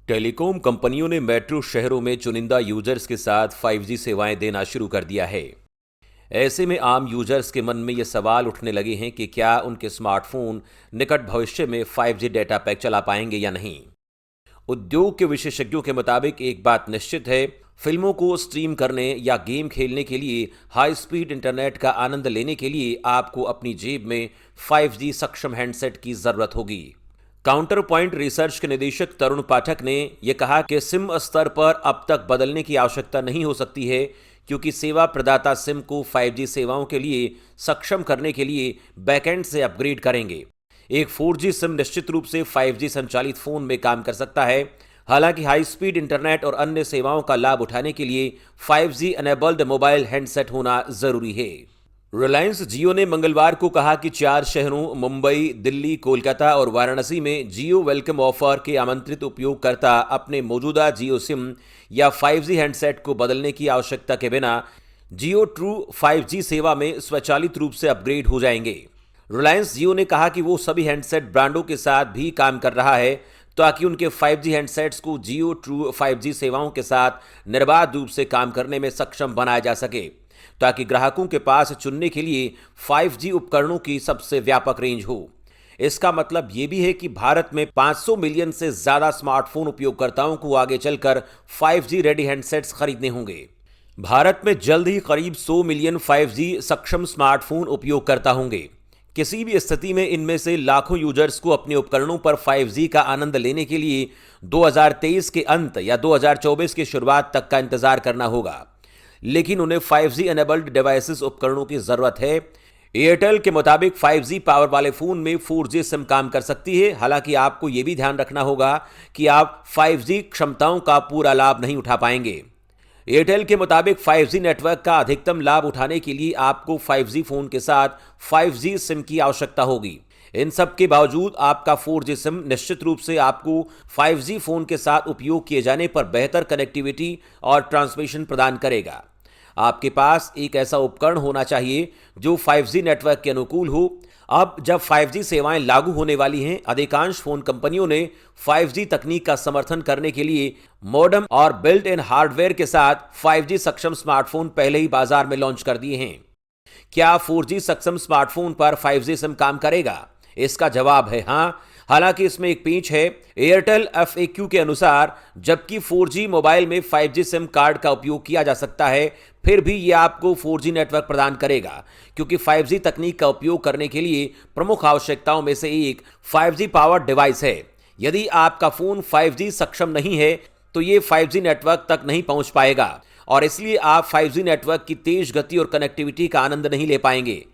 Telecom कंपनियों ने metro शहरों में चुनिंदा यूजर्स के साथ 5G सेवाएं देना शुरू कर दिया है। ऐसे में आम यूजर्स के मन में ये सवाल उठने लगे हैं कि क्या उनके स्मार्टफोन निकट भविष्य में 5G डेटा पैक चला पाएंगे या नहीं। उद्योग के विशेषज्ञों के मुताबिक एक बात निश्चित है, फिल्मों को स्ट्रीम करने या गेम खेलने के लिए हाई स्पीड इंटरनेट का आनंद लेने के लिए आपको अपनी जेब में 5G सक्षम हैंडसेट की जरूरत होगी। काउंटर पॉइंट रिसर्च के निदेशक तरुण पाठक ने यह कहा कि सिम स्तर पर अब तक बदलने की आवश्यकता नहीं हो सकती है, क्योंकि सेवा प्रदाता सिम को 5G सेवाओं के लिए सक्षम करने के लिए बैकएंड से अपग्रेड करेंगे। एक 4G सिम निश्चित रूप से 5G संचालित फोन में काम कर सकता है। हालांकि हाई स्पीड इंटरनेट और अन्य सेवाओं का लाभ उठाने के लिए 5G एनेबल्ड मोबाइल हैंडसेट होना जरूरी है। रिलायंस जियो ने मंगलवार को कहा कि 4 शहरों मुंबई, दिल्ली, कोलकाता और वाराणसी में जियो वेलकम ऑफर के आमंत्रित उपयोगकर्ता अपने मौजूदा जियो सिम या 5G हैंडसेट को बदलने की आवश्यकता के बिना जियो ट्रू 5G सेवा में स्वचालित रूप से अपग्रेड हो जाएंगे। रिलायंस जियो ने कहा कि वो सभी हैंडसेट ब्रांडों के साथ भी काम कर रहा है ताकि उनके 5G हैंडसेट्स को जियो ट्रू 5G सेवाओं के साथ निर्बाध रूप से काम करने में सक्षम बनाया जा सके, ताकि ग्राहकों के पास चुनने के लिए 5G उपकरणों की सबसे व्यापक रेंज हो। इसका मतलब ये भी है कि भारत में 500 मिलियन से ज्यादा स्मार्टफोन उपयोगकर्ताओं को आगे चलकर 5G रेडी हैंडसेट्स खरीदने होंगे। भारत में जल्द ही करीब 100 मिलियन 5G सक्षम स्मार्टफोन उपयोगकर्ता होंगे। किसी भी स्थिति में इनमें से लाखों यूजर्स को अपने उपकरणों पर 5G का आनंद लेने के लिए 2023 के अंत या 2024 की शुरुआत तक का इंतजार करना होगा, लेकिन उन्हें 5G एनेबल्ड डिवाइसेस उपकरणों की जरूरत है। एयरटेल के मुताबिक 5G पावर वाले फोन में 4G सिम काम कर सकती है। हालांकि आपको यह भी ध्यान रखना होगा कि आप 5G क्षमताओं का पूरा लाभ नहीं उठा पाएंगे। एयरटेल के मुताबिक 5G नेटवर्क का अधिकतम लाभ उठाने के लिए आपको 5G फोन के साथ 5G सिम की आवश्यकता होगी। इन सब के बावजूद आपका 4G सिम निश्चित रूप से आपको 5G फोन के साथ उपयोग किए जाने पर बेहतर कनेक्टिविटी और ट्रांसमिशन प्रदान करेगा। आपके पास एक ऐसा उपकरण होना चाहिए जो 5G नेटवर्क के अनुकूल हो। अब जब 5G सेवाएं लागू होने वाली हैं, अधिकांश फोन कंपनियों ने 5G तकनीक का समर्थन करने के लिए मॉडेम और बिल्ट इन हार्डवेयर के साथ 5G सक्षम स्मार्टफोन पहले ही बाजार में लॉन्च कर दिए हैं। क्या 4G सक्षम स्मार्टफोन पर 5G सिम काम करेगा? इसका जवाब है हाँ। हालांकि इसमें एक पेंच है। एयरटेल FAQ के अनुसार जबकि 4G मोबाइल में 5G सिम कार्ड का उपयोग किया जा सकता है, फिर भी यह आपको 4G नेटवर्क प्रदान करेगा, क्योंकि 5G तकनीक का उपयोग करने के लिए प्रमुख आवश्यकताओं में से एक 5G पावर डिवाइस है। यदि आपका फोन 5G सक्षम नहीं है तो ये 5G नेटवर्क तक नहीं पहुंच पाएगा और इसलिए आप 5G नेटवर्क की तेज गति और कनेक्टिविटी का आनंद नहीं ले पाएंगे।